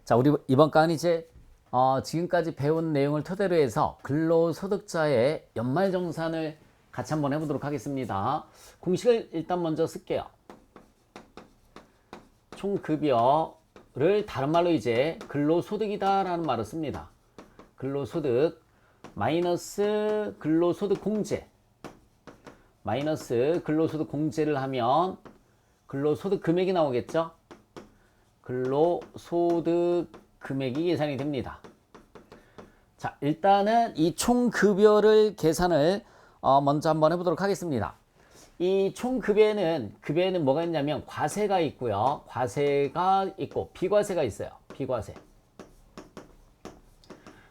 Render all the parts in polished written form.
자, 우리 이번 강은 이제 지금까지 배운 내용을 토대로 해서 근로소득자의 연말정산을 같이 한번 해보도록 하겠습니다. 공식을 일단 먼저 쓸게요. 총급여를 다른 말로 이제 근로소득이다라는 말을 씁니다. 근로소득 마이너스 근로소득공제 마이너스 근로소득공제를 하면 근로소득 금액이 나오겠죠? 근로소득 금액이 계산이 됩니다. 자, 일단은 이 총급여를 계산을 먼저 한번 해보도록 하겠습니다. 이 총급여에는 뭐가 있냐면 과세가 있고요. 과세가 있고 비과세가 있어요. 비과세.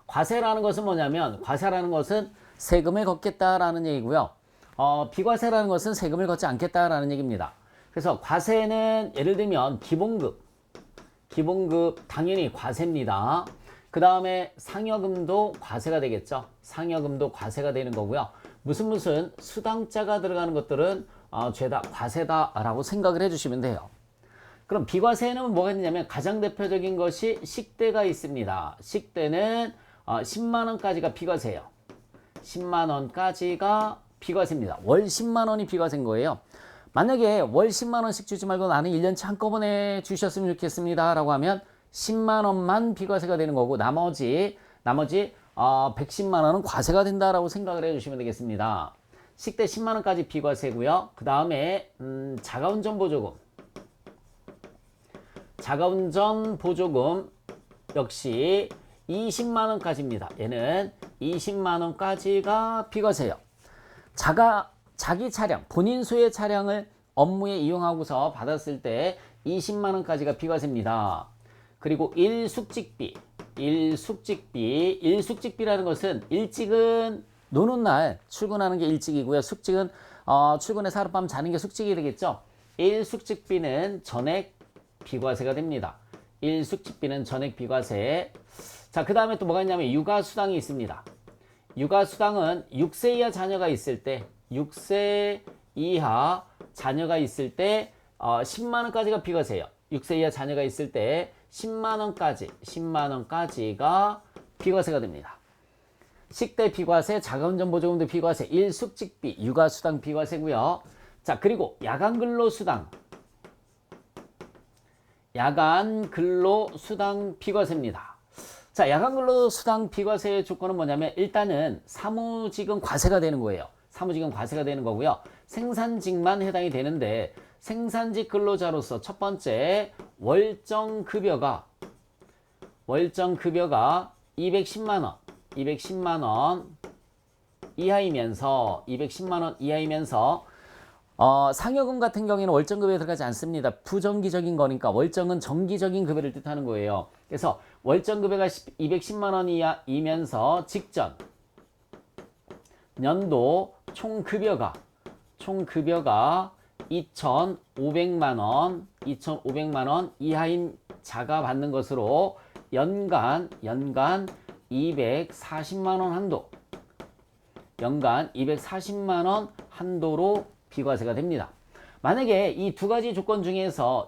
과세라는 것은 뭐냐면 과세라는 것은 세금을 걷겠다라는 얘기고요. 비과세라는 것은 세금을 걷지 않겠다라는 얘기입니다. 그래서 과세는 예를 들면 기본급 당연히 과세입니다. 그 다음에 상여금도 과세가 되겠죠. 상여금도 과세가 되는 거고요. 무슨 수당자가 들어가는 것들은 죄다 과세다라고 생각을 해주시면 돼요. 그럼 비과세는 뭐가 있냐면 가장 대표적인 것이 식대가 있습니다. 식대는 10만원까지가 비과세예요. 10만원까지가 비과세입니다. 월 10만원이 비과세인 거예요. 만약에 월 10만원씩 주지 말고 나는 1년치 한꺼번에 주셨으면 좋겠습니다 라고 하면 10만원만 비과세가 되는 거고 나머지 110만원은 과세가 된다라고 생각을 해주시면 되겠습니다. 식대 10만원까지 비과세고요. 그 다음에 자가운전 보조금 역시 20만원까지입니다. 얘는 20만원까지가 비과세예요. 자기 차량, 본인 소유의 차량을 업무에 이용하고서 받았을 때 20만원까지가 비과세입니다. 그리고 일숙직비라는 것은 일찍은 노는 날 출근하는 게 일찍이고요. 숙직은 출근해서 하룻밤 자는 게 숙직이 되겠죠. 일숙직비는 전액 비과세가 됩니다. 일숙직비는 전액 비과세. 자, 그 다음에 또 뭐가 있냐면 육아수당이 있습니다. 육아수당은 6세 이하 자녀가 있을 때 6세 이하 자녀가 있을 때 10만원까지가 비과세예요. 6세 이하 자녀가 있을 때 10만원까지가 비과세가 됩니다. 식대 비과세, 자가운전 보조금도 비과세, 일숙직비, 육아수당 비과세고요. 자, 그리고 야간 근로수당 비과세입니다. 자, 야간 근로수당 비과세의 조건은 뭐냐면 일단은 사무직은 과세가 되는 거예요. 사무직은 과세가 되는 거고요. 생산직만 해당이 되는데 생산직 근로자로서 첫 번째 월정 급여가 210만 원 이하이면서 상여금 같은 경우에는 월정 급여에 들어가지 않습니다. 부정기적인 거니까 월정은 정기적인 급여를 뜻하는 거예요. 그래서 월정 급여가 210만 원 이하이면서 직전 연도 총급여가 2,500만 원 이하인 자가 받는 것으로 연간 240만 원 한도로 비과세가 됩니다. 만약에 이 두 가지 조건 중에서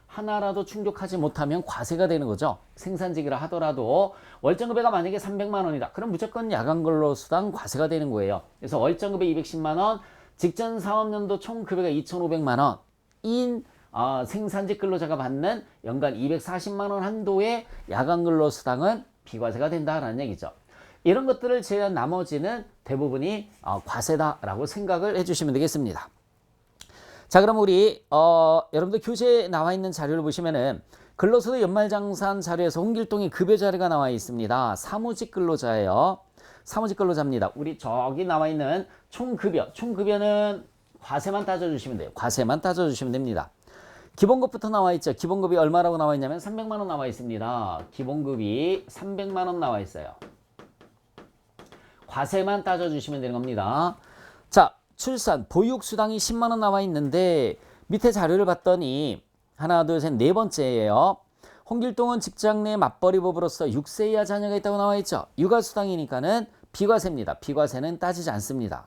하나라도 충족하지 못하면 과세가 되는 거죠. 생산직이라 하더라도 월정급여가 만약에 300만 원이다. 그럼 무조건 야간근로수당 과세가 되는 거예요. 그래서 월정급여 210만 원, 직전 사업연도 총급여가 2,500만 원인 생산직 근로자가 받는 연간 240만 원 한도의 야간근로수당은 비과세가 된다라는 얘기죠. 이런 것들을 제외한 나머지는 대부분이 과세다라고 생각을 해주시면 되겠습니다. 자, 그럼 우리 여러분들 교재에 나와 있는 자료를 보시면은 근로소득 연말정산 자료에서 홍길동의 급여 자료가 나와 있습니다. 사무직 근로자예요. 사무직 근로자입니다. 우리 저기 나와 있는 총급여는 과세만 따져주시면 돼요. 과세만 따져주시면 됩니다. 기본급부터 나와 있죠. 기본급이 얼마라고 나와 있냐면 300만 원 나와 있습니다. 기본급이 300만 원 나와 있어요. 과세만 따져주시면 되는 겁니다. 자, 출산, 보육수당이 10만 원 나와 있는데 밑에 자료를 봤더니 하나, 둘, 셋, 네 번째예요. 홍길동은 직장 내 맞벌이 부부로서 6세 이하 자녀가 있다고 나와 있죠. 육아수당이니까는 비과세입니다. 비과세는 따지지 않습니다.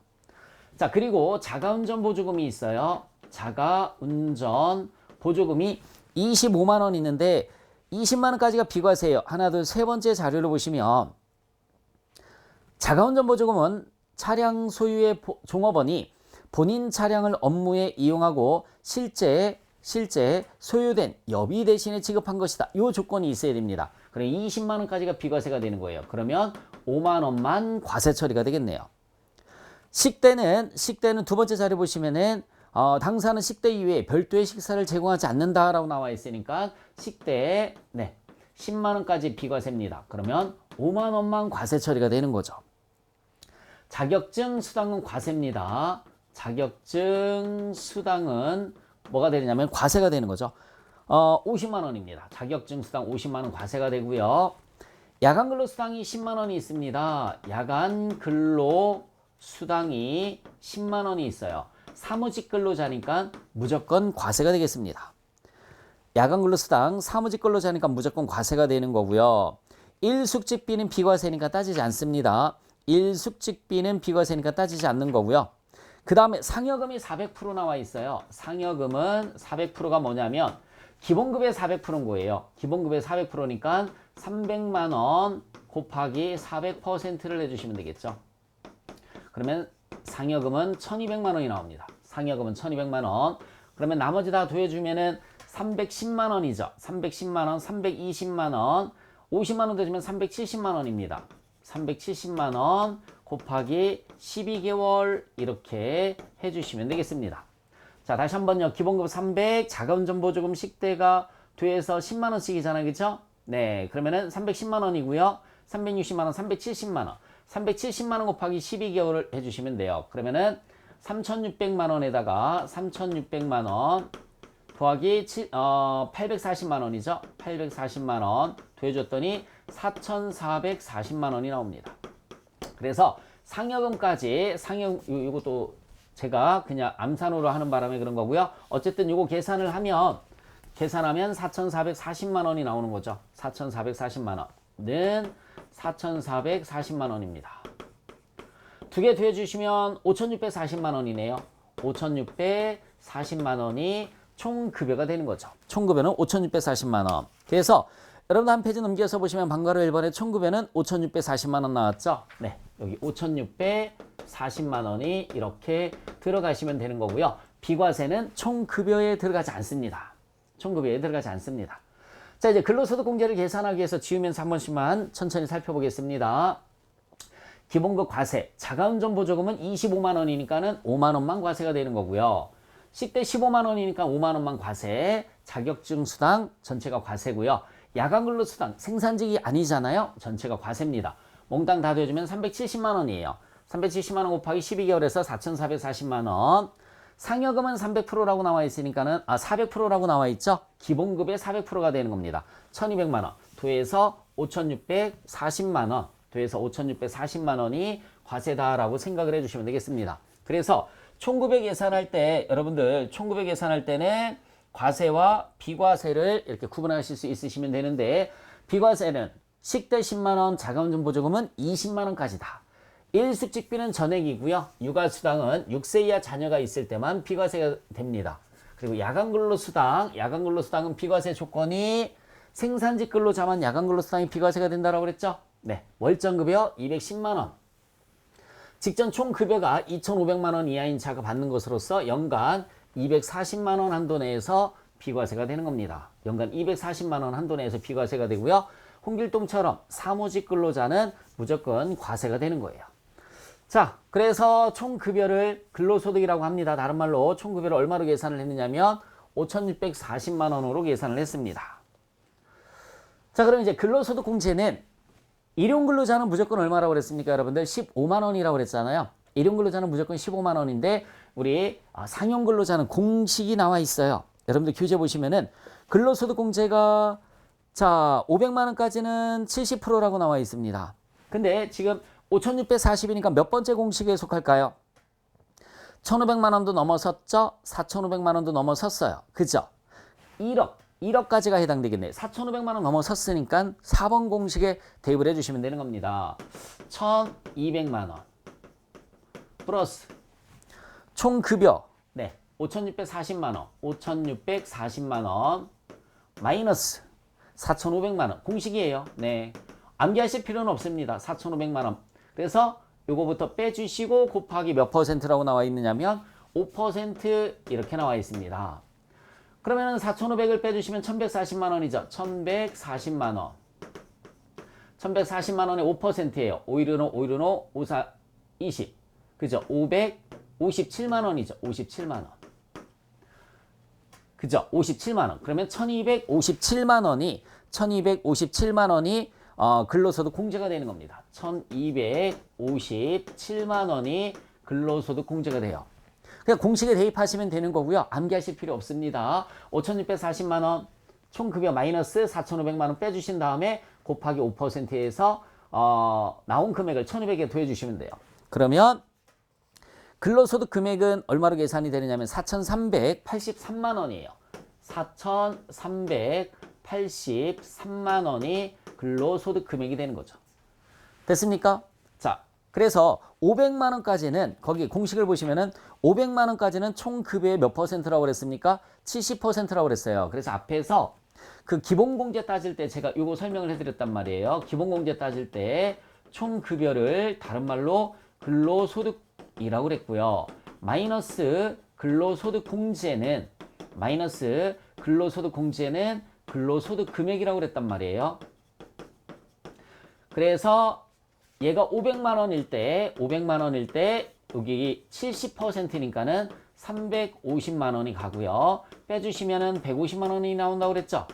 자, 그리고 자가운전 보조금이 있어요. 자가운전 보조금이 25만 원 있는데 20만 원까지가 비과세예요. 하나, 둘, 세 번째 자료를 보시면 자가운전보조금은 차량 소유의 종업원이 본인 차량을 업무에 이용하고 실제 소유된 여비 대신에 지급한 것이다. 이 조건이 있어야 됩니다. 그럼 20만 원까지가 비과세가 되는 거예요. 그러면 5만 원만 과세 처리가 되겠네요. 식대는 두 번째 자료 보시면은 당사는 식대 이외에 별도의 식사를 제공하지 않는다라고 나와 있으니까 식대 10만 원까지 비과세입니다. 그러면 5만 원만 과세 처리가 되는 거죠. 자격증 수당은 과세입니다. 자격증 수당은 뭐가 되냐면 과세가 되는 거죠. 50만 원입니다. 자격증 수당 50만 원 과세가 되고요. 야간 근로 수당이 10만 원이 있습니다. 야간 근로 수당이 10만 원이 있어요. 사무직 근로자니까 무조건 과세가 되겠습니다. 야간 근로 수당 사무직 근로자니까 무조건 과세가 되는 거고요. 일숙직비는 비과세니까 따지지 않습니다. 일숙직비는 비과세니까 따지지 않는 거고요. 그 다음에 상여금이 400% 나와 있어요. 상여금은 400%가 뭐냐면 기본급의 400%인 거예요. 기본급의 400%니까 300만 원 곱하기 400%를 해주시면 되겠죠. 그러면 상여금은 1200만 원이 나옵니다. 상여금은 1200만 원. 그러면 나머지 다 더해주면은 310만 원이죠. 310만 원, 320만 원, 50만 원 더주면 370만 원입니다. 370만 원 곱하기 12개월 이렇게 해주시면 되겠습니다. 자, 다시 한번요. 기본급 300, 자가운전보조금 식대가 돼서 10만 원씩이잖아요. 그렇죠? 네, 그러면은 310만 원이고요. 360만 원, 370만 원. 370만 원 곱하기 12개월을 해주시면 돼요. 그러면은 3,600만 원에다가 3,600만 원 더하기 840만 원이죠. 840만 원 더해줬더니 4,440만 원이 나옵니다. 그래서 상여금까지 이것도 제가 그냥 암산으로 하는 바람에 그런 거고요. 어쨌든 이거 계산하면 4,440만 원이 나오는 거죠. 4,440만 원은 4,440만 원입니다. 두 개 더해주시면 5,640만 원이네요. 5,640만 원이 총 급여가 되는 거죠. 총 급여는 5,640만 원. 그래서 여러분 한 페이지 넘겨서 보시면 방과로 1번에 총 급여는 5,640만 원 나왔죠. 네, 여기 5,640만 원이 이렇게 들어가시면 되는 거고요. 비과세는 총 급여에 들어가지 않습니다. 총 급여에 들어가지 않습니다. 자, 이제 근로소득 공제를 계산하기 위해서 지우면서 한 번씩만 천천히 살펴보겠습니다. 기본급 과세, 자가운전보조금은 25만 원이니까는 5만 원만 과세가 되는 거고요. 식대 15만 원이니까 5만 원만 과세, 자격증 수당 전체가 과세고요. 야간 근로 수당 생산직이 아니잖아요. 전체가 과세입니다. 몽땅 다 더해주면 370만 원이에요. 370만 원 곱하기 12개월에서 4,440만 원. 상여금은 300%라고 나와 있으니까는 400%라고 나와 있죠. 기본급의 400%가 되는 겁니다. 1,200만 원 더해서 5,640만 원 더해서 5,640만 원이 과세다라고 생각을 해주시면 되겠습니다. 그래서 총급여 계산할 때 여러분들 총급여 계산할 때는 과세와 비과세를 이렇게 구분하실 수 있으시면 되는데 비과세는 식대 10만 원, 자가운전보조금은 20만 원까지다. 일숙직비는 전액이고요. 육아수당은 6세 이하 자녀가 있을 때만 비과세가 됩니다. 그리고 야간근로수당은 비과세 조건이 생산직 근로자만 야간근로수당이 비과세가 된다고 그랬죠? 네, 월정급여 210만 원. 직전 총급여가 2,500만 원 이하인 자가 받는 것으로서 연간 240만 원 한도 내에서 비과세가 되는 겁니다. 연간 240만 원 한도 내에서 비과세가 되고요. 홍길동처럼 사무직 근로자는 무조건 과세가 되는 거예요. 자, 그래서 총급여를 근로소득이라고 합니다. 다른 말로 총급여를 얼마로 계산을 했느냐면 5,640만 원으로 계산을 했습니다. 자, 그럼 이제 근로소득 공제는 일용근로자는 무조건 얼마라고 그랬습니까, 여러분들? 15만 원이라고 그랬잖아요. 일용근로자는 무조건 15만 원인데 우리 상용근로자는 공식이 나와 있어요. 여러분들 교재 보시면은 근로소득 공제가 자 500만 원까지는 70%라고 나와 있습니다. 근데 지금 5,640이니까 몇 번째 공식에 속할까요? 1,500만 원도 넘어섰죠? 4,500만 원도 넘어섰어요. 그죠? 1억까지가 해당되겠네요. 4,500만 원 넘어섰으니까 4번 공식에 대입을 해주시면 되는 겁니다. 1,200만 원 플러스 총급여 5,640만 원, 5,640만 원 마이너스 4,500만 원. 공식이에요. 네. 암기하실 필요는 없습니다. 4,500만 원. 그래서 요거부터 빼주시고 곱하기 몇 %라고 나와 있느냐면 5% 이렇게 나와 있습니다. 그러면은 4,500을 빼주시면 1,140만 원이죠. 1,140만 원. 1,140만 원의 5%예요. 515, 515, 54, 20. 그죠? 557만 원이죠. 57만 원. 그죠? 57만 원. 그러면 1,257만 원이 근로소득 공제가 되는 겁니다. 1,257만 원이 근로소득 공제가 돼요. 그냥 공식에 대입하시면 되는 거고요. 암기하실 필요 없습니다. 5,640만 원 총급여 마이너스 4,500만 원 빼주신 다음에 곱하기 5%에서 나온 금액을 1,200에 더해주시면 돼요. 그러면 근로소득 금액은 얼마로 계산이 되느냐면 4,383만 원이에요. 4,383만 원이 근로소득 금액이 되는 거죠. 됐습니까? 자, 그래서 500만 원까지는 거기 공식을 보시면은 500만 원까지는 총 급여의 몇 %라고 그랬습니까? 70%라고 그랬어요. 그래서 앞에서 그 기본공제 따질 때 제가 이거 설명을 해드렸단 말이에요. 기본공제 따질 때 총 급여를 다른 말로 근로소득이라고 그랬고요. 마이너스 근로소득 공제는 근로소득 금액이라고 그랬단 말이에요. 그래서 얘가 500만 원일 때 여기 70%니까는 350만 원이 가고요. 빼주시면은 150만 원이 나온다고 그랬죠.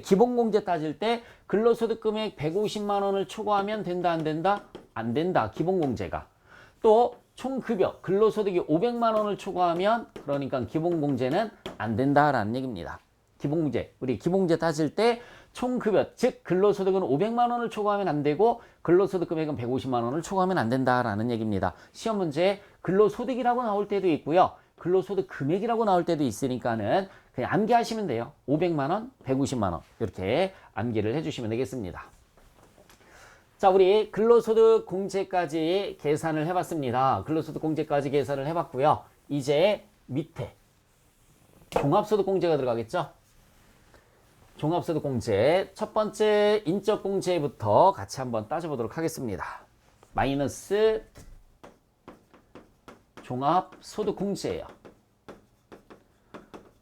기본공제 따질 때 근로소득 금액 150만 원을 초과하면 된다, 안 된다? 안 된다. 기본공제가. 또 총급여 근로소득이 500만 원을 초과하면 그러니까 기본공제는 안 된다라는 얘기입니다. 우리 기본공제 따질 때 총급여 즉 근로소득은 500만 원을 초과하면 안 되고 근로소득 금액은 150만 원을 초과하면 안 된다라는 얘기입니다. 시험 문제에 근로소득이라고 나올 때도 있고요. 근로소득 금액이라고 나올 때도 있으니까는 그냥 암기하시면 돼요. 500만 원, 150만 원 이렇게 암기를 해주시면 되겠습니다. 자, 우리 근로소득 공제까지 계산을 해봤습니다. 근로소득 공제까지 계산을 해봤고요. 이제 밑에 종합소득 공제가 들어가겠죠? 종합소득 공제 첫 번째 인적 공제부터 같이 한번 따져보도록 하겠습니다. 마이너스 종합소득 공제예요.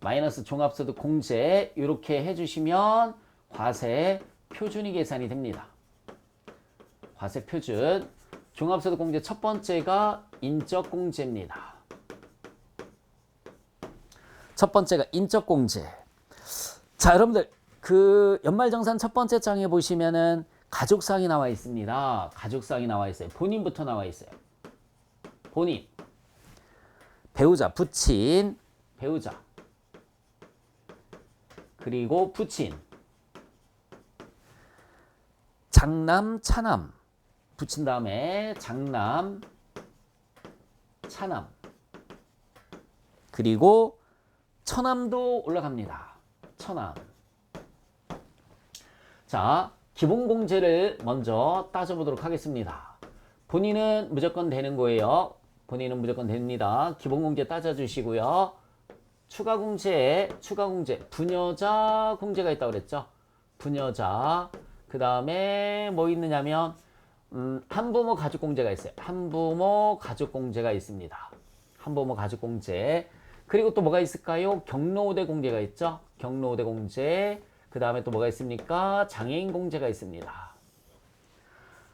마이너스 종합소득 공제 이렇게 해주시면 과세 표준이 계산이 됩니다. 과세 표준 종합소득 공제 첫 번째가 인적 공제입니다. 첫 번째가 인적 공제. 자, 여러분들 그 연말정산 첫 번째 장에 보시면은 가족사항이 나와 있습니다. 가족사항이 나와 있어요. 본인부터 나와 있어요. 본인, 배우자, 부친, 배우자, 그리고 부친, 장남, 차남, 붙인 다음에 장남, 차남, 그리고 처남도 올라갑니다. 처남. 자, 기본공제를 먼저 따져보도록 하겠습니다. 본인은 무조건 되는 거예요. 본인은 무조건 됩니다. 기본공제 따져주시고요. 추가공제, 부녀자 공제가 있다고 그랬죠. 부녀자. 그 다음에 뭐 있느냐면 한부모 가족공제가 있어요. 한부모 가족공제가 있습니다. 한부모 가족공제. 그리고 또 뭐가 있을까요? 경로우대 공제가 있죠. 경로우대 공제. 그 다음에 또 뭐가 있습니까? 장애인 공제가 있습니다.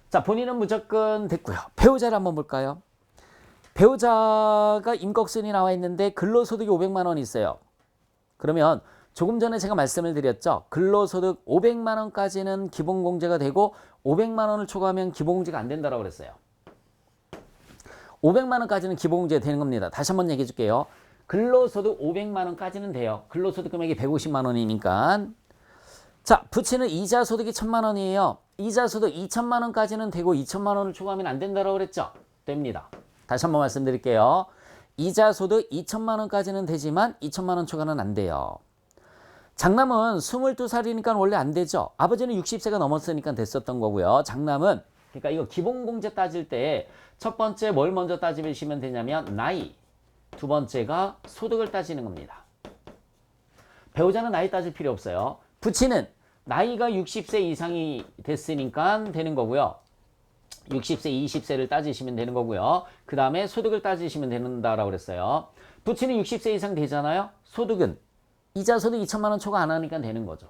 자, 본인은 무조건 됐고요. 배우자를 한번 볼까요? 배우자가 임꺽순이 나와 있는데 근로소득이 500만 원 있어요. 그러면 조금 전에 제가 말씀을 드렸죠. 근로소득 500만 원까지는 기본공제가 되고 500만 원을 초과하면 기본공제가 안 된다고 그랬어요. 500만 원까지는 기본공제가 되는 겁니다. 다시 한번 얘기해 줄게요. 근로소득 500만 원까지는 돼요. 근로소득 금액이 150만 원이니까. 자, 부친은 이자소득이 1,000만 원이에요. 이자소득 2천만 원까지는 되고 2천만 원을 초과하면 안 된다고 그랬죠. 됩니다. 다시 한번 말씀드릴게요. 이자소득 2천만 원까지는 되지만 2천만 원 초과는 안 돼요. 장남은 22살이니까 원래 안 되죠. 아버지는 60세가 넘었으니까 됐었던 거고요. 장남은 그러니까 이거 기본공제 따질 때 첫 번째 뭘 먼저 따지시면 되냐면 나이, 두 번째가 소득을 따지는 겁니다. 배우자는 나이 따질 필요 없어요. 부친은 나이가 60세 이상이 됐으니까 되는 거고요. 60세, 20세를 따지시면 되는 거고요. 그 다음에 소득을 따지시면 된다라고 그랬어요. 부친이 60세 이상 되잖아요. 소득은 이자 소득 2천만 원 초과 안 하니까 되는 거죠.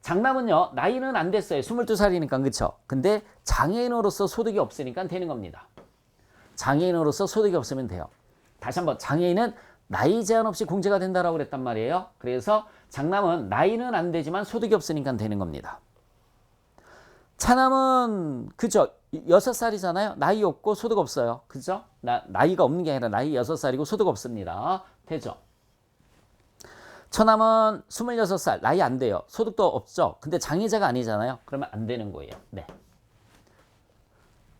장남은요. 나이는 안 됐어요. 22살이니까 그쵸? 근데 장애인으로서 소득이 없으니까 되는 겁니다. 장애인으로서 소득이 없으면 돼요. 다시 한번 장애인은 나이 제한 없이 공제가 된다라고 그랬단 말이에요. 그래서 장남은 나이는 안 되지만 소득이 없으니까 되는 겁니다. 차남은 그죠? 6살이잖아요. 나이 없고 소득 없어요. 그죠? 나이가 없는 게 아니라 나이 6살이고 소득 없습니다. 되죠? 처남은 26살. 나이 안 돼요. 소득도 없죠? 근데 장애자가 아니잖아요. 그러면 안 되는 거예요. 네.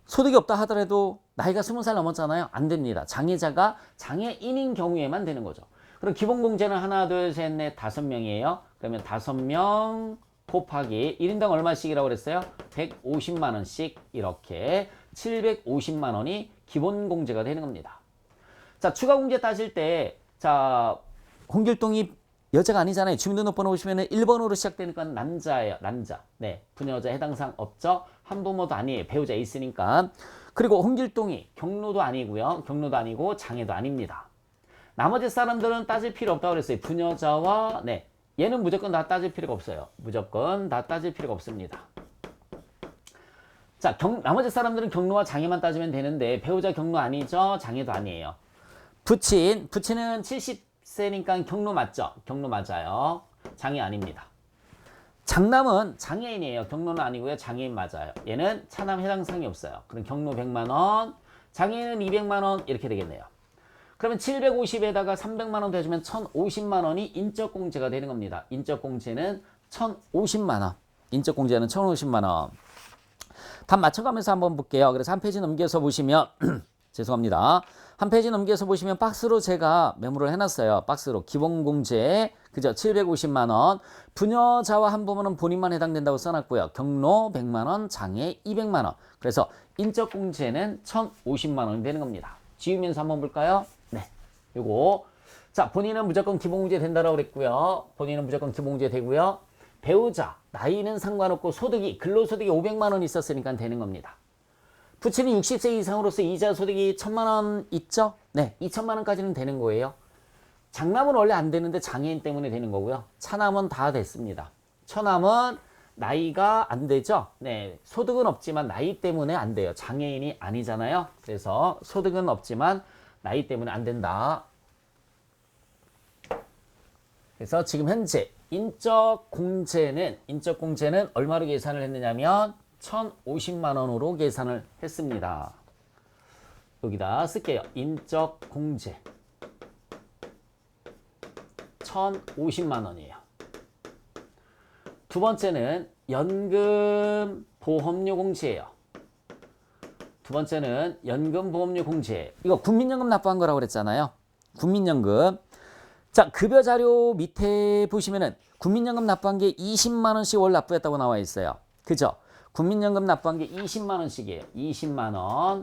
소득이 없다 하더라도 나이가 20살 넘었잖아요. 안 됩니다. 장애자가 장애인인 경우에만 되는 거죠. 그럼 기본공제는 하나, 둘, 셋, 넷, 5명이에요. 그러면 5명 곱하기 1인당 얼마씩이라고 그랬어요? 150만 원씩 이렇게 750만 원이 기본공제가 되는 겁니다. 자, 추가공제 따질 때 자, 홍길동이 여자가 아니잖아요. 주민등록번호 보시면 1번으로 시작되니까 남자예요. 남자. 네, 부녀자 해당사항 없죠? 한부모도 아니에요. 배우자 있으니까. 그리고 홍길동이 경로도 아니고요. 경로도 아니고 장애도 아닙니다. 나머지 사람들은 따질 필요 없다고 그랬어요. 부녀자와 네, 얘는 무조건 다 따질 필요가 없어요. 무조건 다 따질 필요가 없습니다. 자, 나머지 사람들은 경로와 장애만 따지면 되는데 배우자 경로 아니죠? 장애도 아니에요. 부친은 70세니까 경로 맞죠? 경로 맞아요. 장애 아닙니다. 장남은 장애인이에요. 경로는 아니고요. 장애인 맞아요. 얘는 차남 해당 사항이 없어요. 그럼 경로 100만 원, 장애인은 200만 원 이렇게 되겠네요. 그러면 750에다가 300만 원 더해주면 1050만 원이 인적공제가 되는 겁니다. 인적공제는 1050만 원. 인적공제는 1050만 원. 답 맞춰가면서 한번 볼게요. 그래서 한 페이지 넘겨서 보시면 죄송합니다. 한 페이지 넘겨서 보시면 박스로 제가 메모를 해놨어요. 박스로 기본공제 그죠? 750만 원. 부녀자와 한부모는 본인만 해당된다고 써놨고요. 경로 100만 원, 장애 200만 원. 그래서 인적공제는 1050만 원이 되는 겁니다. 지우면서 한번 볼까요? 네, 요거 자 본인은 무조건 기본공제 된다라고 그랬고요. 본인은 무조건 기본공제 되고요. 배우자 나이는 상관없고 소득이 근로소득이 500만 원 있었으니까 되는 겁니다. 부친이 60세 이상으로서 이자 소득이 1000만 원 있죠? 네, 2천만 원까지는 되는 거예요. 장남은 원래 안 되는데 장애인 때문에 되는 거고요. 차남은 다 됐습니다. 처남은 나이가 안 되죠? 네, 소득은 없지만 나이 때문에 안 돼요. 장애인이 아니잖아요. 그래서 소득은 없지만 나이 때문에 안 된다. 그래서 지금 현재 인적공제는 얼마로 계산을 했느냐면 1050만 원으로 계산을 했습니다. 여기다 쓸게요. 인적공제 1050만 원이에요. 두 번째는 연금보험료 공제예요. 두 번째는 연금보험료 공제. 이거 국민연금 납부한 거라고 그랬잖아요. 국민연금. 자, 급여 자료 밑에 보시면은 국민연금 납부한 게 20만 원씩 월 납부했다고 나와 있어요. 그죠? 국민연금 납부한 게 20만 원씩이에요. 20만 원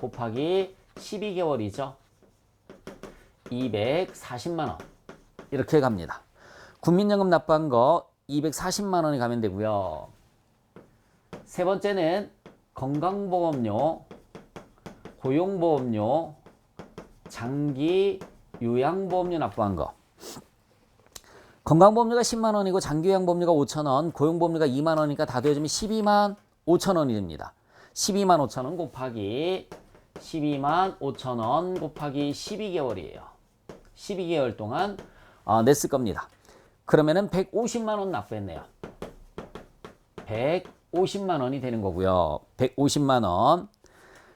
곱하기 12개월이죠. 240만 원. 이렇게 갑니다. 국민연금 납부한 거 240만 원이 가면 되고요. 세 번째는 건강보험료, 고용보험료, 장기 요양보험료 납부한 거. 건강보험료가 10만 원이고 장기요양보험료가 5천 원, 고용보험료가 2만 원이니까 다 더해주면 12만 5천 원이 됩니다. 12만 5천 원 곱하기 12만 5천 원 곱하기 12개월이에요. 12개월 동안 냈을 겁니다. 그러면은 150만 원 납부했네요. 150만 원이 되는 거고요. 150만 원.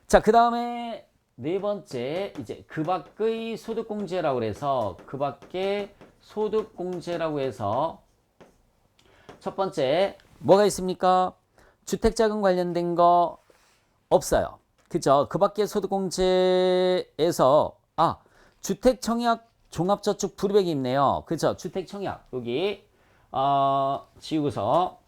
자, 그 다음에 네 번째 이제 그 밖의 소득공제라고 해서 그 밖의 소득공제라고 해서 첫 번째 뭐가 있습니까? 주택자금 관련된 거 없어요. 그죠? 그 밖의 소득공제에서 주택청약 종합저축 불입액이 있네요. 그죠? 주택청약 여기 지우고서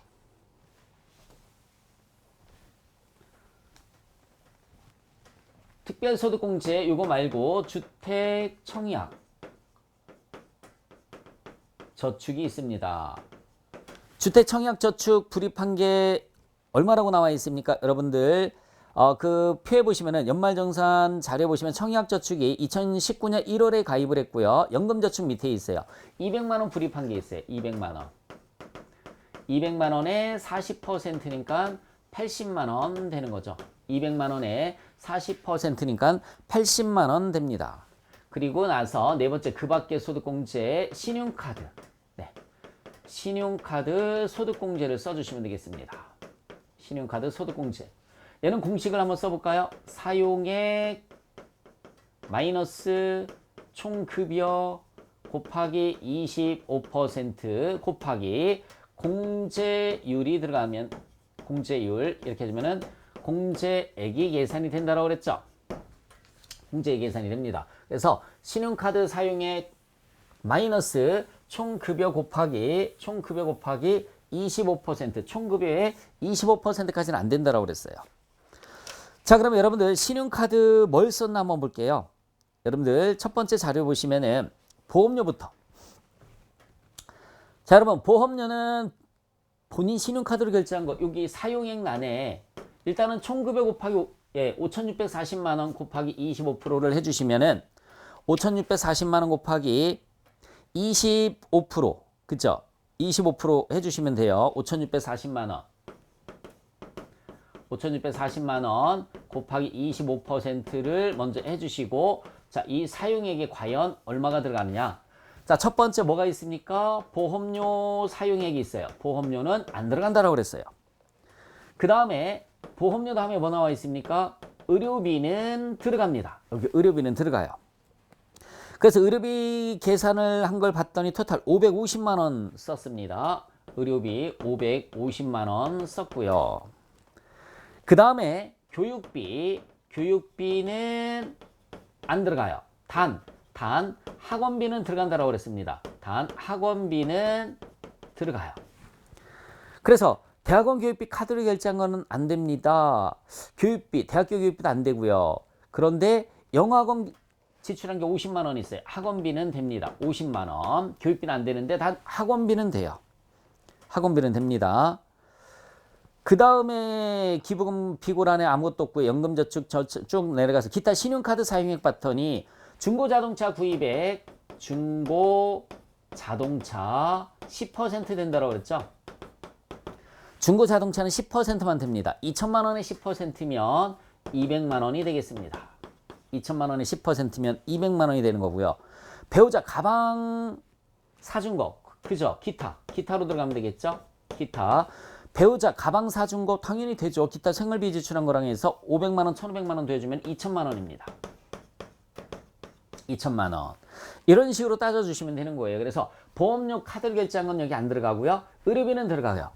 특별소득공제 요거 말고 주택청약 저축이 있습니다. 주택 청약저축 불입한 게 얼마라고 나와 있습니까? 여러분들 그 표에 보시면은 연말정산 자료 보시면 청약저축이 2019년 1월에 가입을 했고요. 연금저축 밑에 있어요. 200만 원 불입한 게 있어요. 200만 원. 200만 원에 40%니까 80만 원 되는 거죠. 200만 원에 40%니까 80만 원 됩니다. 그리고 나서 네 번째 그 밖의 소득공제 신용카드. 네. 신용카드 소득공제를 써주시면 되겠습니다. 신용카드 소득공제. 얘는 공식을 한번 써볼까요? 사용액 마이너스 총급여 곱하기 25% 곱하기 공제율이 들어가면 공제율 이렇게 해주면은 공제액이 계산이 된다라고 그랬죠. 공제액 계산이 됩니다. 그래서 신용카드 사용액 마이너스 총급여 곱하기 25% 총급여의 25%까지는 안 된다라고 그랬어요. 자, 그러면 여러분들 신용카드 뭘 썼나 한번 볼게요. 여러분들 첫 번째 자료 보시면은 보험료부터. 자, 여러분 보험료는 본인 신용카드로 결제한 거 여기 사용액란에 일단은 총급여 곱하기 5,640만 원 곱하기 25%를 해주시면은 5,640만 원 곱하기 25% 그죠? 25% 해주시면 돼요. 5,640만 원. 5,640만 원 곱하기 25%를 먼저 해주시고 자, 이 사용액이 과연 얼마가 들어가느냐? 자, 첫 번째 뭐가 있습니까? 보험료 사용액이 있어요. 보험료는 안 들어간다라고 그랬어요. 그 다음에 보험료 다음에 뭐 나와 있습니까? 의료비는 들어갑니다. 여기 의료비는 들어가요. 그래서 의료비 계산을 한 걸 봤더니 토탈 550만 원 썼습니다. 의료비 550만 원 썼고요. 그 다음에 교육비는 안 들어가요. 단 학원비는 들어간다라고 그랬습니다. 단 학원비는 들어가요. 그래서 대학원 교육비 카드로 결제한 거는 안 됩니다. 교육비, 대학교 교육비도 안 되고요. 그런데 영어학원 지출한 게 50만 원 있어요. 학원비는 됩니다. 50만 원. 교육비는 안 되는데 단 학원비는 돼요. 학원비는 됩니다. 그 다음에 기부금 비고란에 아무것도 없고요. 연금저축 쭉 내려가서 기타 신용카드 사용액 봤더니 중고자동차 구입액, 중고자동차 10% 된다고 그랬죠. 중고자동차는 10%만 됩니다. 2천만 원에 10%면 200만 원이 되겠습니다. 2천만 원에 10%면 200만 원이 되는 거고요. 배우자 가방 사준 거, 그죠? 기타로 들어가면 되겠죠? 기타. 배우자 가방 사준 거 당연히 되죠. 기타 생활비 지출한 거랑 해서 500만 원, 1,500만 원 더해주면 2천만 원입니다. 2천만 원. 이런 식으로 따져주시면 되는 거예요. 그래서 보험료 카드를 결제한 건 여기 안 들어가고요. 의료비는 들어가요.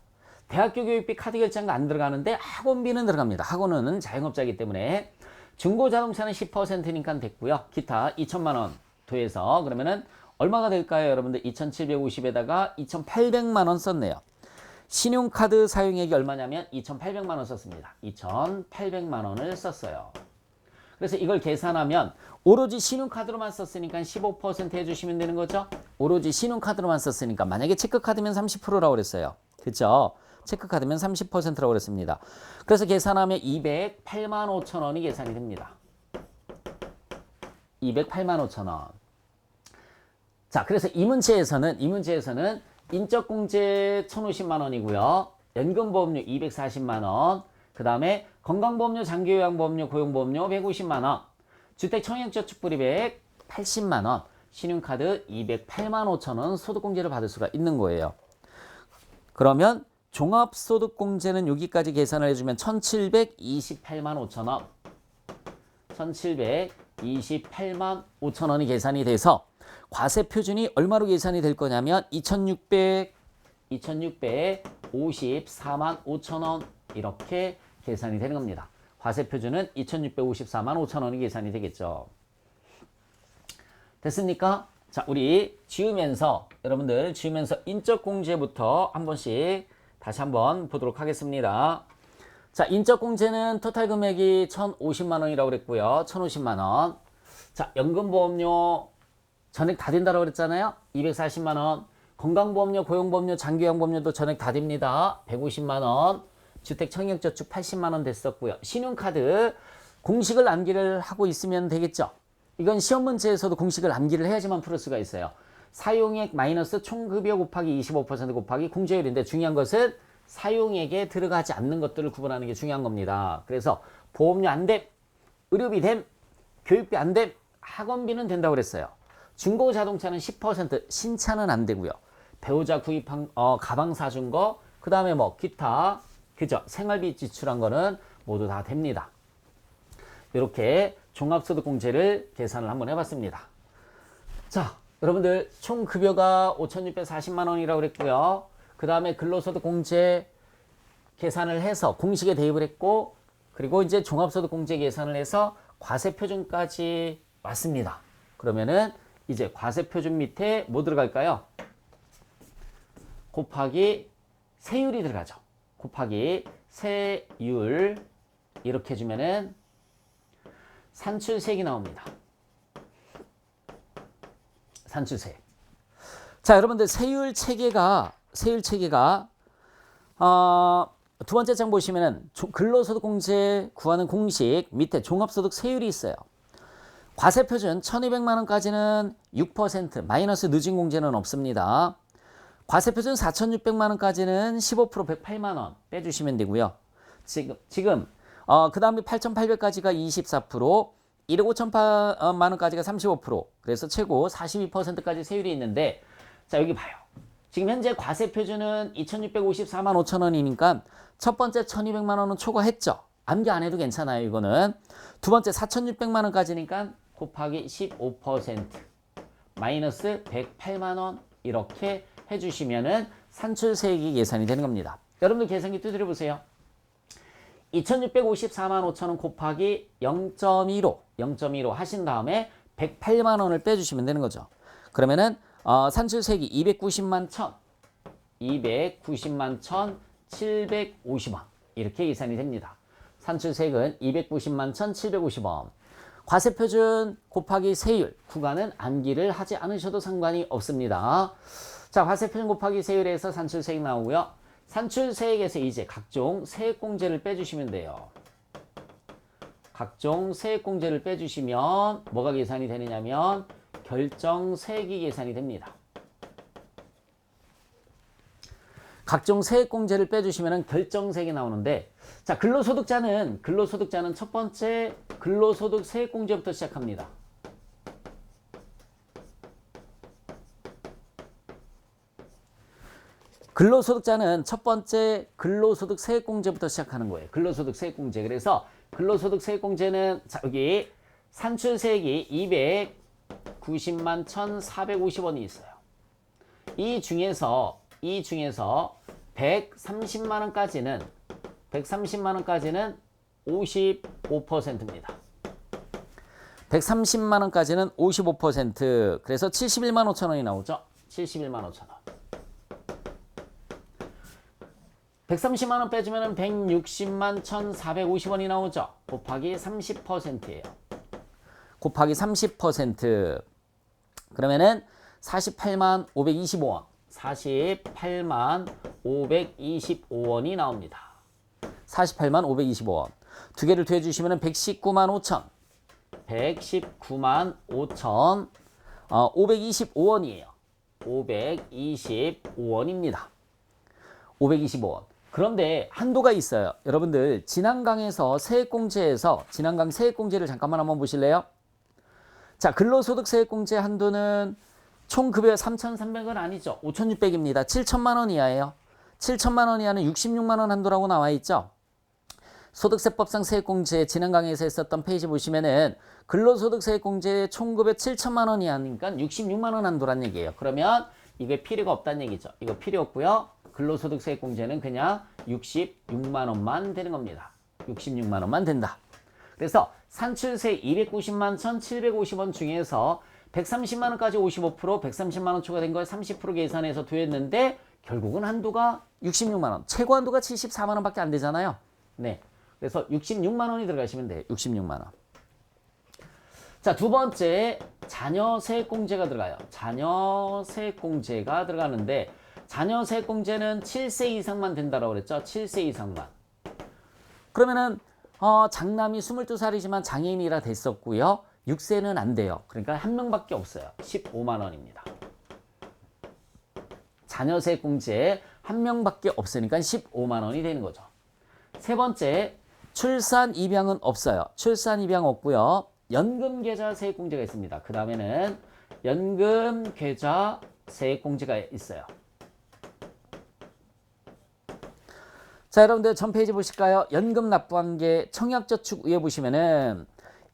대학교 교육비 카드 결제한 거 안 들어가는데 학원비는 들어갑니다. 학원은 자영업자이기 때문에 중고자동차는 10%니까 됐고요. 기타 2천만 원 더해서 그러면은 얼마가 될까요? 여러분들 2,750에다가 2,800만 원 썼네요. 신용카드 사용액이 얼마냐면 2,800만 원 썼습니다. 2,800만 원을 썼어요. 그래서 이걸 계산하면 오로지 신용카드로만 썼으니까 15% 해주시면 되는 거죠. 오로지 신용카드로만 썼으니까 만약에 체크카드면 30%라고 그랬어요. 그렇죠? 체크카드면 30%라고 그랬습니다. 그래서 계산하면 208만 5천 원이 계산이 됩니다. 208만 5천 원. 자, 그래서 이 문제에서는 인적공제 1,050만 원이고요. 연금보험료 240만 원. 그 다음에 건강보험료, 장기요양보험료, 고용보험료 150만 원. 주택청약저축불입액 80만 원. 신용카드 208만 5천 원 소득공제를 받을 수가 있는 거예요. 그러면 종합소득공제는 여기까지 계산을 해주면 1,728만 5천 원. 1,728만 5천 원이 계산이 돼서 과세표준이 얼마로 계산이 될 거냐면 2,654만 5천 원 이렇게 계산이 되는 겁니다. 과세표준은 2,654만 5천 원이 계산이 되겠죠. 됐습니까? 자, 우리 여러분들 지우면서 인적공제부터 한 번씩 다시 한번 보도록 하겠습니다. 자, 인적공제는 토탈 금액이 1,050만 원이라고 그랬고요. 1,050만 원. 자, 연금보험료 전액 다 된다고 그랬잖아요. 240만 원. 건강보험료, 고용보험료, 장기요양보험료도 전액 다 됩니다. 150만 원. 주택 청약저축 80만 원 됐었고요. 신용카드 공식을 암기를 하고 있으면 되겠죠. 이건 시험 문제에서도 공식을 암기를 해야지만 풀을 수가 있어요. 사용액 마이너스 총급여 곱하기 25% 곱하기 공제율인데 중요한 것은 사용액에 들어가지 않는 것들을 구분하는 게 중요한 겁니다. 그래서 보험료 안 됨, 의료비 됨, 교육비 안 됨, 학원비는 된다고 그랬어요. 중고 자동차는 10%, 신차는 안 되고요. 배우자 구입한 가방 사준 거, 그 다음에 뭐 기타, 그죠? 생활비 지출한 거는 모두 다 됩니다. 이렇게 종합소득공제를 계산을 한번 해봤습니다. 자, 여러분들 총 급여가 5,640만 원이라고 그랬고요. 그 다음에 근로소득공제 계산을 해서 공식에 대입을 했고, 그리고 이제 종합소득공제 계산을 해서 과세표준까지 왔습니다. 그러면은 이제 과세표준 밑에 뭐 들어갈까요? 곱하기 세율이 들어가죠. 곱하기 세율 이렇게 해주면은 산출세액이 나옵니다. 산출세액. 자, 여러분들 세율 체계가 두 번째 장 보시면은 근로소득공제 구하는 공식 밑에 종합소득 세율이 있어요. 과세표준 1,200만 원까지는 6%, 마이너스 늦은 공제는 없습니다. 과세표준 4,600만 원까지는 15% 108만 원 빼주시면 되고요. 지금 그 다음에 8,800까지가 24%, 1억 5천만 원까지가 35%, 그래서 최고 42%까지 세율이 있는데, 자, 여기 봐요. 지금 현재 과세표준은 2,654만 5천 원이니까 첫 번째 1,200만 원은 초과했죠. 암기 안 해도 괜찮아요, 이거는. 두 번째 4,600만 원까지니까 곱하기 15% 마이너스 108만 원 이렇게 해주시면은 산출세액이 계산이 되는 겁니다. 여러분들 계산기 두드려 보세요. 2,654만 5천 원 곱하기 0.15 하신 다음에 108만 원을 빼주시면 되는 거죠. 그러면은 산출세액이 290만 1,750원 이렇게 계산이 됩니다. 산출세액은 290만 1,750원. 과세표준 곱하기 세율 구간은 암기를 하지 않으셔도 상관이 없습니다. 자, 과세표준 곱하기 세율에서 산출세액 나오고요. 산출세액에서 이제 각종 세액공제를 빼주시면 돼요. 각종 세액공제를 빼주시면 뭐가 계산이 되느냐면 결정세액이 계산이 됩니다. 각종 세액공제를 빼주시면 결정세액이 나오는데, 자, 근로소득자는 첫 번째 근로소득 세액공제부터 시작합니다. 근로소득자는 첫 번째 근로소득 세액공제부터 시작하는 거예요. 근로소득 세액공제. 그래서 근로소득 세액공제는 자, 여기 산출세액이 290만 1,450원이 있어요. 이 중에서 130만 원까지는 55%입니다. 130만 원까지는 55%. 그래서 71만 5천 원이 나오죠. 71만 5천 원. 130만 원 빼주면 160만 1,450원이 나오죠. 곱하기 30%예요. 곱하기 30%. 그러면은 48만 525원. 48만 525원이 나옵니다. 48만 525원. 두 개를 더해주시면 119만 5천. 119만 5천. 525원이에요. 525원입니다. 525원. 그런데 한도가 있어요. 여러분들 지난 강에서 지난 강 세액공제를 잠깐만 한번 보실래요? 자, 근로소득 세액공제 한도는 총 급여 3,300원 아니죠. 5,600입니다. 7천만 원 이하예요. 7천만 원 이하는 66만 원 한도라고 나와 있죠. 소득세법상 세액공제 지난 강의에서 했었던 페이지 보시면은 근로소득 세액공제 총 급여 7천만 원 이하니까 66만 원 한도란 얘기예요. 그러면 이게 필요가 없다는 얘기죠. 이거 필요 없고요. 근로소득 세액공제는 그냥 66만 원만 되는 겁니다. 66만 원만 된다. 그래서 산출세 290만 1,750원 중에서 130만 원까지 55%, 130만 원 초과된 거에 30% 계산해서 더했는데 결국은 한도가 66만 원. 최고 한도가 74만 원밖에 안 되잖아요. 네. 그래서 66만 원이 들어가시면 돼요. 66만 원. 자, 두 번째 자녀 세액공제가 들어가요. 자녀 세액공제가 들어가는데 자녀 세액공제는 7세 이상만 된다고 그랬죠. 7세 이상만. 그러면은 장남이 22살이지만 장애인이라 됐었고요. 6세는 안 돼요. 그러니까 한 명밖에 없어요. 15만 원입니다. 자녀 세액공제 한 명밖에 없으니까 15만 원이 되는 거죠. 세 번째, 출산 입양은 없어요. 출산 입양 없고요. 연금 계좌 세액공제가 있습니다. 그 다음에는 연금 계좌 세액공제가 있어요. 자, 여러분들 전 페이지 보실까요? 연금 납부한 게 청약저축 위에 보시면은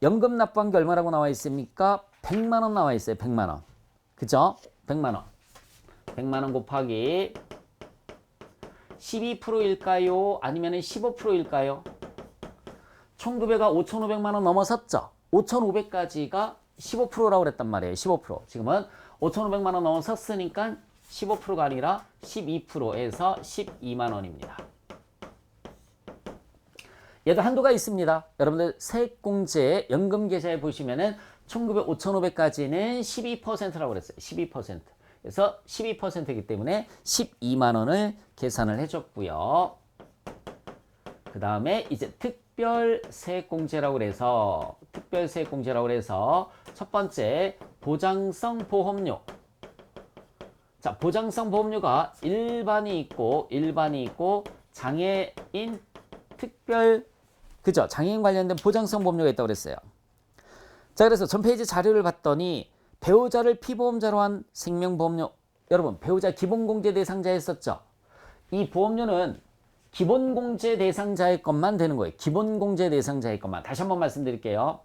연금 납부한 게 얼마라고 나와 있습니까? 100만 원 나와 있어요. 100만 원. 그죠? 100만 원. 100만 원 곱하기 12%일까요? 아니면 15%일까요? 총급여가 5,500만 원 넘어섰죠? 5,500까지가 15%라고 그랬단 말이에요. 15%. 지금은 5,500만 원 넘어섰으니까 15%가 아니라 12%에서 12만 원입니다. 얘도 한도가 있습니다. 여러분들 세액공제 연금 계좌에 보시면은 총급여 5,500까지는 12%라고 그랬어요. 12%. 그래서 12%이기 때문에 12만 원을 계산을 해줬고요. 그 다음에 이제 특별세액공제라고 그래서 첫 번째 보장성 보험료. 자, 보장성 보험료가 일반이 있고 장애인 특별 그죠? 장애인 관련된 보장성 보험료가 있다고 그랬어요. 자, 그래서 전 페이지 자료를 봤더니 배우자를 피보험자로 한 생명보험료, 여러분 배우자 기본공제 대상자 했었죠? 이 보험료는 기본공제 대상자의 것만 되는 거예요. 기본공제 대상자의 것만. 다시 한번 말씀드릴게요.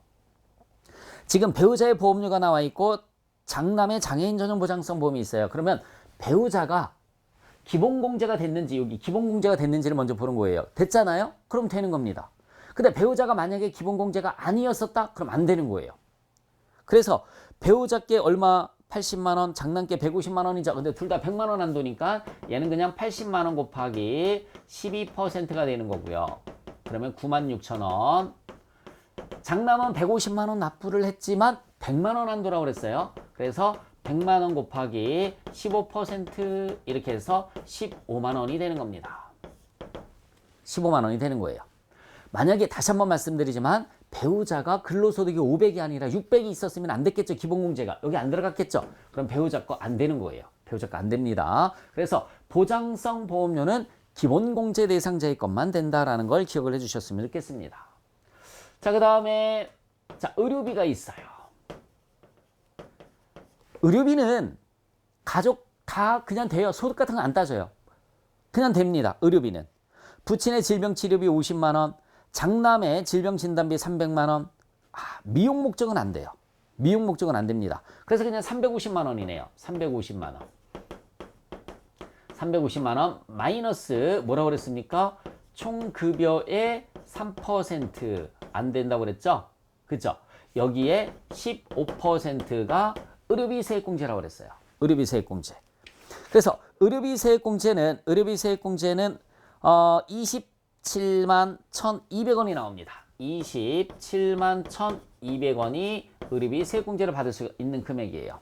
지금 배우자의 보험료가 나와 있고 장남의 장애인 전용 보장성 보험이 있어요. 그러면 배우자가 기본공제가 됐는지, 여기 기본공제가 됐는지를 먼저 보는 거예요. 됐잖아요? 그럼 되는 겁니다. 근데 배우자가 만약에 기본공제가 아니었었다? 그럼 안 되는 거예요. 그래서 배우자께 얼마 80만 원, 장남께 150만 원이죠. 근데 둘 다 100만 원 한도니까 얘는 그냥 80만 원 곱하기 12%가 되는 거고요. 그러면 96,000원. 장남은 150만 원 납부를 했지만 100만 원 한도라고 그랬어요. 그래서 100만 원 곱하기 15% 이렇게 해서 15만 원이 되는 겁니다. 15만 원이 되는 거예요. 만약에 다시 한번 말씀드리지만 배우자가 근로소득이 500이 아니라 600이 있었으면 안 됐겠죠. 기본공제가. 여기 안 들어갔겠죠. 그럼 배우자 거 안 되는 거예요. 배우자 거 안 됩니다. 그래서 보장성 보험료는 기본공제 대상자의 것만 된다라는 걸 기억을 해주셨으면 좋겠습니다. 자, 그 다음에 의료비가 있어요. 의료비는 가족 다 그냥 돼요. 소득 같은 거 안 따져요. 그냥 됩니다. 의료비는. 부친의 질병치료비 50만 원, 장남의 질병진단비 300만 원. 미용 목적은 안 돼요. 미용 목적은 안 됩니다. 그래서 그냥 350만 원이네요. 350만 원. 350만 원 마이너스 뭐라고 그랬습니까? 총급여의 3% 안 된다고 그랬죠? 그죠? 여기에 15%가 의료비 세액공제라고 그랬어요. 의료비 세액공제. 그래서 의료비 세액공제는 27만 1,200원이 나옵니다. 27만 1,200원이 의료비 세액공제를 받을 수 있는 금액이에요.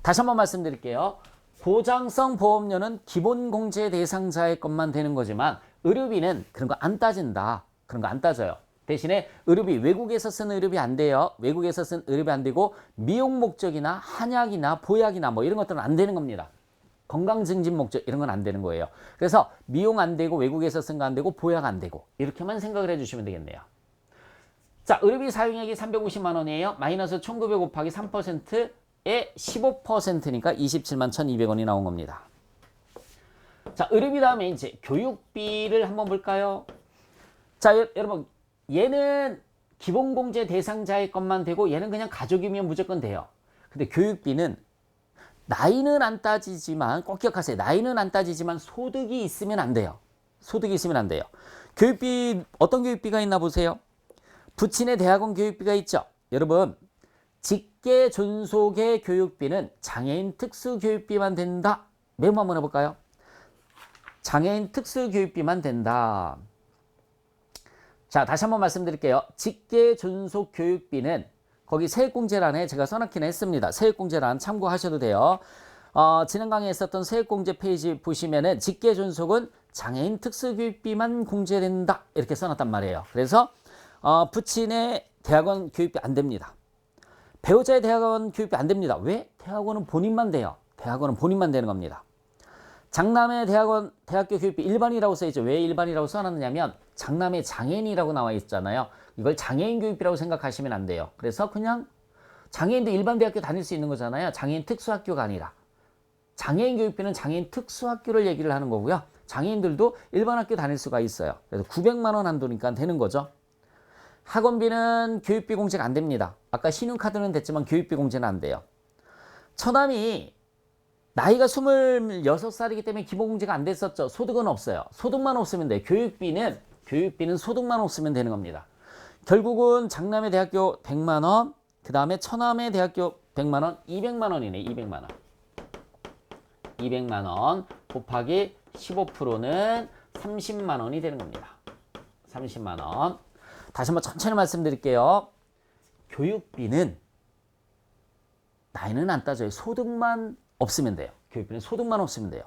다시 한번 말씀드릴게요. 보장성 보험료는 기본공제 대상자의 것만 되는 거지만 의료비는 그런 거 안 따진다. 그런 거 안 따져요. 대신에 의료비, 외국에서 쓴 의료비 안 돼요. 외국에서 쓴 의료비 안 되고 미용 목적이나 한약이나 보약이나 뭐 이런 것들은 안 되는 겁니다. 건강 증진 목적 이런 건 안 되는 거예요. 그래서 미용 안 되고 외국에서 쓴 거 안 되고 보약 안 되고 이렇게만 생각을 해주시면 되겠네요. 자, 의료비 사용액이 350만 원이에요. 마이너스 1900 곱하기 3%에 15%니까 27만 1,200원이 나온 겁니다. 자, 의료비 다음에 이제 교육비를 한번 볼까요? 자, 여러분 얘는 기본공제 대상자의 것만 되고 얘는 그냥 가족이면 무조건 돼요. 근데 교육비는 나이는 안 따지지만 꼭 기억하세요. 나이는 안 따지지만 소득이 있으면 안 돼요. 소득이 있으면 안 돼요. 교육비 어떤 교육비가 있나 보세요. 부친의 대학원 교육비가 있죠. 여러분 직계 존속의 교육비는 장애인 특수교육비만 된다. 메모 한번 해볼까요? 장애인 특수교육비만 된다. 자, 다시 한번 말씀드릴게요. 직계 존속 교육비는 거기 세액공제란에 제가 써놓긴 했습니다. 세액공제란 참고하셔도 돼요. 지난 강의에 있었던 세액공제 페이지 보시면은 직계존속은 장애인 특수교육비만 공제된다 이렇게 써놨단 말이에요. 그래서 부친의 대학원 교육비 안 됩니다. 배우자의 대학원 교육비 안 됩니다. 왜? 대학원은 본인만 돼요. 대학원은 본인만 되는 겁니다. 장남의 대학교 교육비 일반이라고 써있죠. 왜 일반이라고 써놨느냐면 장남의 장애인이라고 나와 있잖아요. 이걸 장애인 교육비라고 생각하시면 안 돼요. 그래서 그냥 장애인도 일반 대학교 다닐 수 있는 거잖아요. 장애인 특수학교가 아니라. 장애인 교육비는 장애인 특수학교를 얘기를 하는 거고요. 장애인들도 일반 학교 다닐 수가 있어요. 그래서 900만 원 한도니까 되는 거죠. 학원비는 교육비 공제가 안 됩니다. 아까 신용카드는 됐지만 교육비 공제는 안 돼요. 처남이 나이가 26살이기 때문에 기본공제가 안 됐었죠. 소득은 없어요. 소득만 없으면 돼요. 교육비는 소득만 없으면 되는 겁니다. 결국은 장남의 대학교 100만 원, 그 다음에 처남의 대학교 100만 원, 200만 원이네. 200만 원. 200만 원 곱하기 15%는 30만 원이 되는 겁니다. 30만 원. 다시 한번 천천히 말씀드릴게요. 교육비는 나이는 안 따져요. 소득만 없으면 돼요. 교육비는 소득만 없으면 돼요.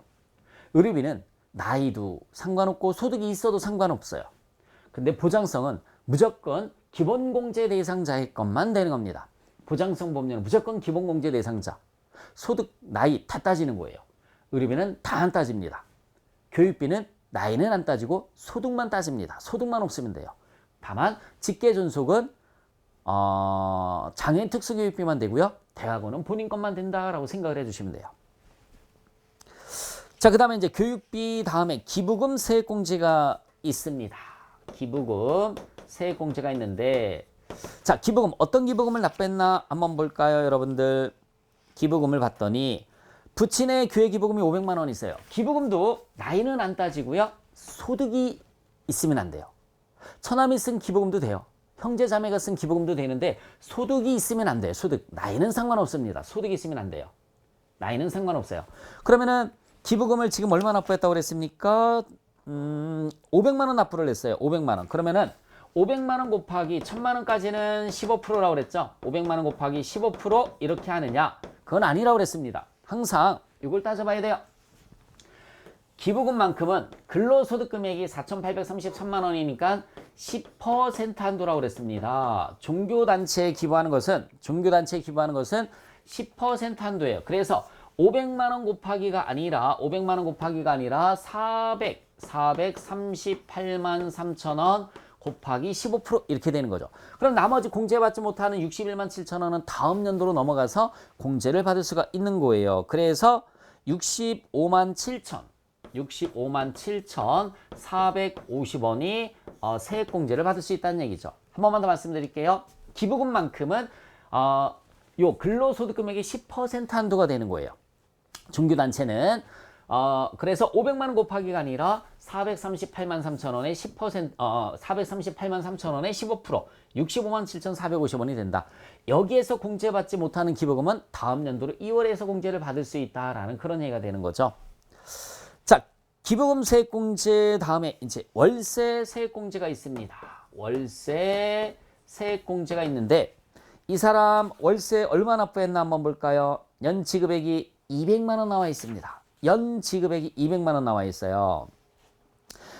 의료비는 나이도 상관없고 소득이 있어도 상관없어요. 근데 보장성은 무조건 기본공제 대상자의 것만 되는 겁니다. 보장성 보험료는 무조건 기본공제 대상자. 소득, 나이 다 따지는 거예요. 의료비는 다 안 따집니다. 교육비는 나이는 안 따지고 소득만 따집니다. 소득만 없으면 돼요. 다만 직계존속은 장애인 특수교육비만 되고요. 대학원은 본인 것만 된다라고 생각을 해주시면 돼요. 자, 그 다음에 이제 교육비 다음에 기부금 세액공제가 있습니다. 기부금 세액공제가 있는데, 자, 기부금 어떤 기부금을 납부했나 한번 볼까요, 여러분들? 기부금을 봤더니 부친의 교회 기부금이 500만 원 있어요. 기부금도 나이는 안 따지고요. 소득이 있으면 안 돼요. 처남이 쓴 기부금도 돼요. 형제 자매가 쓴 기부금도 되는데 소득이 있으면 안 돼요. 소득. 나이는 상관없습니다. 소득이 있으면 안 돼요. 나이는 상관없어요. 그러면은 기부금을 지금 얼마 납부했다고 그랬습니까? 500만 원 납부를 했어요. 500만 원. 그러면은 500만 원 곱하기 1000만 원까지는 15%라고 그랬죠. 500만 원 곱하기 15% 이렇게 하느냐? 그건 아니라고 그랬습니다. 항상 이걸 따져봐야 돼요. 기부금만큼은 근로소득 금액이 4,833만 원이니까 10% 한도라고 그랬습니다. 종교단체에 기부하는 것은 10% 한도예요. 그래서 500만 원 곱하기가 아니라 438만 3천 원 곱하기 15% 이렇게 되는 거죠. 그럼 나머지 공제받지 못하는 61만 7천 원은 다음 연도로 넘어가서 공제를 받을 수가 있는 거예요. 그래서 65만 7,450원이 세액공제를 받을 수 있다는 얘기죠. 한 번만 더 말씀드릴게요. 기부금만큼은 요 근로소득 금액의 10% 한도가 되는 거예요. 종교단체는 그래서 500만 원 곱하기가 아니라 438만 3천 원에 438만 3천 원에 15% 65만 7,450원이 된다. 여기에서 공제받지 못하는 기부금은 다음 연도로 2월에서 공제를 받을 수 있다라는 그런 얘기가 되는 거죠. 자, 기부금 세액공제 다음에 이제 월세 세액공제가 있습니다. 월세 세액공제가 있는데 이 사람 월세 얼마 납부했나 한번 볼까요? 연 지급액이 200만 원 나와 있습니다. 연 지급액이 200만 원 나와 있어요.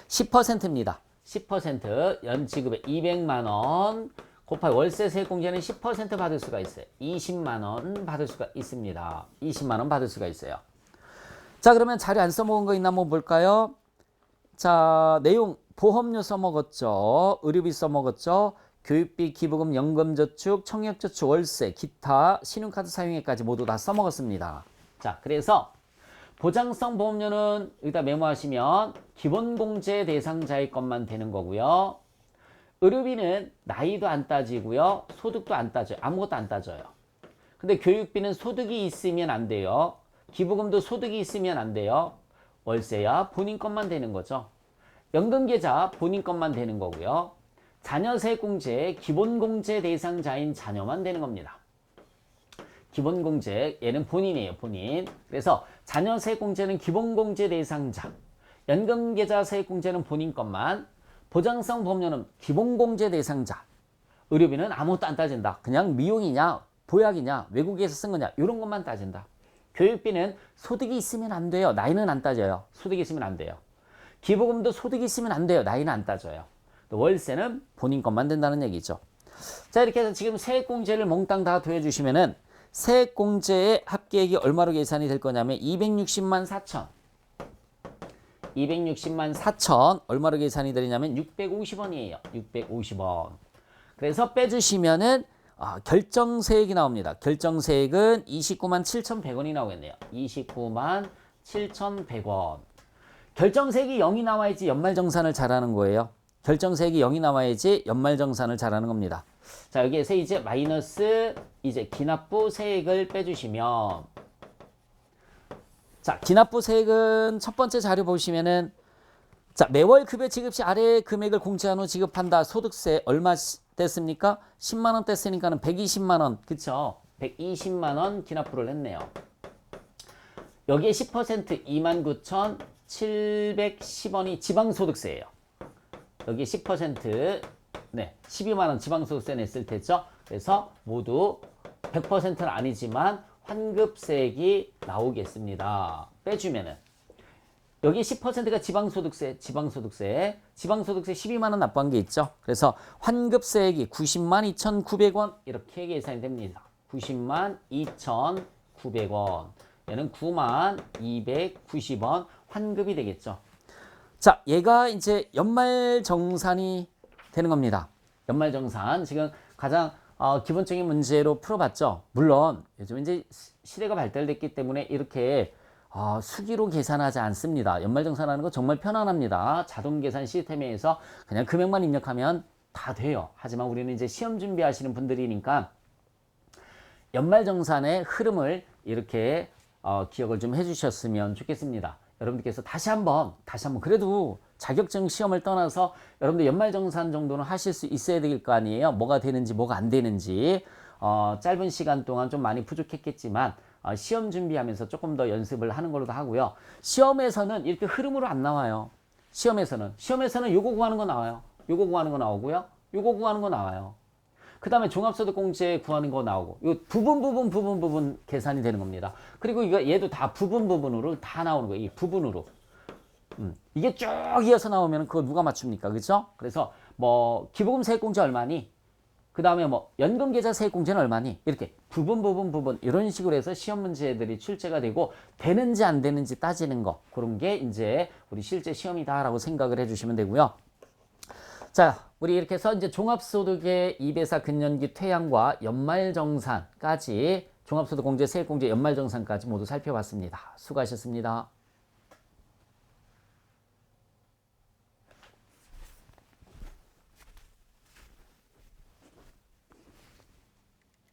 10%입니다. 10% 연 지급액 200만 원 곱하기 월세 세액공제는 10% 받을 수가 있어요. 20만 원 받을 수가 있습니다. 20만 원 받을 수가 있어요. 자, 그러면 자료 안 써먹은 거 있나 한번 볼까요? 자, 내용 보험료 써먹었죠. 의료비 써먹었죠. 교육비, 기부금, 연금저축, 청약저축, 월세, 기타, 신용카드 사용액까지 모두 다 써먹었습니다. 자, 그래서 보장성 보험료는 여기다 메모하시면 기본공제 대상자의 것만 되는 거고요. 의료비는 나이도 안 따지고요. 소득도 안 따져요. 아무것도 안 따져요. 근데 교육비는 소득이 있으면 안 돼요. 기부금도 소득이 있으면 안 돼요. 월세야 본인 것만 되는 거죠. 연금계좌 본인 것만 되는 거고요. 자녀세액공제 기본공제 대상자인 자녀만 되는 겁니다. 기본공제 얘는 본인이에요. 본인. 그래서 자녀세액공제는 기본공제 대상자, 연금계좌 세액공제는 본인 것만, 보장성 보험료는 기본공제 대상자, 의료비는 아무것도 안 따진다. 그냥 미용이냐, 보약이냐, 외국에서 쓴 거냐, 이런 것만 따진다. 교육비는 소득이 있으면 안 돼요. 나이는 안 따져요. 소득이 있으면 안 돼요. 기부금도 소득이 있으면 안 돼요. 나이는 안 따져요. 또 월세는 본인 것만 된다는 얘기죠. 자, 이렇게 해서 지금 세액공제를 몽땅 다 더해주시면은 세액공제의 합계액이 얼마로 계산이 될 거냐면 260만 4천. 260만 4천 얼마로 계산이 되냐면 650원이에요. 650원. 그래서 빼주시면은 결정세액이 나옵니다. 결정세액은 29만 7,100원이 나오겠네요. 29만 7,100원. 결정세액이 0이 나와야지 연말정산을 잘하는 거예요. 결정세액이 0이 나와야지 연말정산을 잘하는 겁니다. 자, 여기에서 이제 마이너스 이제 기납부 세액을 빼주시면, 자, 기납부 세액은 첫 번째 자료 보시면은, 자, 매월 급여 지급 시 아래 금액을 공제한 후 지급한다. 소득세 얼마 뗐습니까? 10만 원 뗐으니까는 120만 원. 그쵸? 120만 원 기납부를 했네요. 여기에 10% 29,710원이 지방소득세예요. 여기 10% 네, 12만 원 지방소득세 냈을 테죠. 그래서 모두 100%는 아니지만 환급세액이 나오겠습니다. 빼주면은 여기 10%가 지방소득세 12만 원 납부한 게 있죠. 그래서 환급세액이 90만 2,900원 이렇게 계산이 됩니다. 90만 2,900원. 얘는 9만 290원 환급이 되겠죠. 자, 얘가 이제 연말정산이 되는 겁니다. 연말정산 지금 가장 기본적인 문제로 풀어봤죠. 물론 요즘 이제 시대가 발달됐기 때문에 이렇게 수기로 계산하지 않습니다. 연말정산하는 거 정말 편안합니다. 자동계산 시스템에서 그냥 금액만 입력하면 다 돼요. 하지만 우리는 이제 시험 준비하시는 분들이니까 연말정산의 흐름을 이렇게 기억을 좀 해주셨으면 좋겠습니다. 여러분들께서 다시 한번 그래도 자격증 시험을 떠나서 여러분들 연말정산 정도는 하실 수 있어야 될 거 아니에요. 뭐가 되는지 뭐가 안 되는지 짧은 시간 동안 좀 많이 부족했겠지만 시험 준비하면서 조금 더 연습을 하는 걸로도 하고요. 시험에서는 이렇게 흐름으로 안 나와요. 시험에서는 요거 구하는 거 나와요. 요거 구하는 거 나오고요. 요거 구하는 거 나와요. 그 다음에 종합소득공제 구하는 거 나오고, 이 부분 계산이 되는 겁니다. 그리고 얘도 다 부분으로 다 나오는 거예요. 이 부분으로. 이게 쭉 이어서 나오면 그거 누가 맞춥니까? 그죠? 그래서 뭐, 기부금 세액공제 얼마니? 그 다음에 뭐, 연금계좌 세액공제는 얼마니? 이렇게 부분, 이런 식으로 해서 시험 문제들이 출제가 되고, 되는지 안 되는지 따지는 거. 그런 게 이제 우리 실제 시험이다라고 생각을 해주시면 되고요. 자, 우리 이렇게 해서 이제 종합소득의 2배사 근년기 퇴양과 연말정산까지 종합소득공제, 세액공제, 연말정산까지 모두 살펴봤습니다. 수고하셨습니다.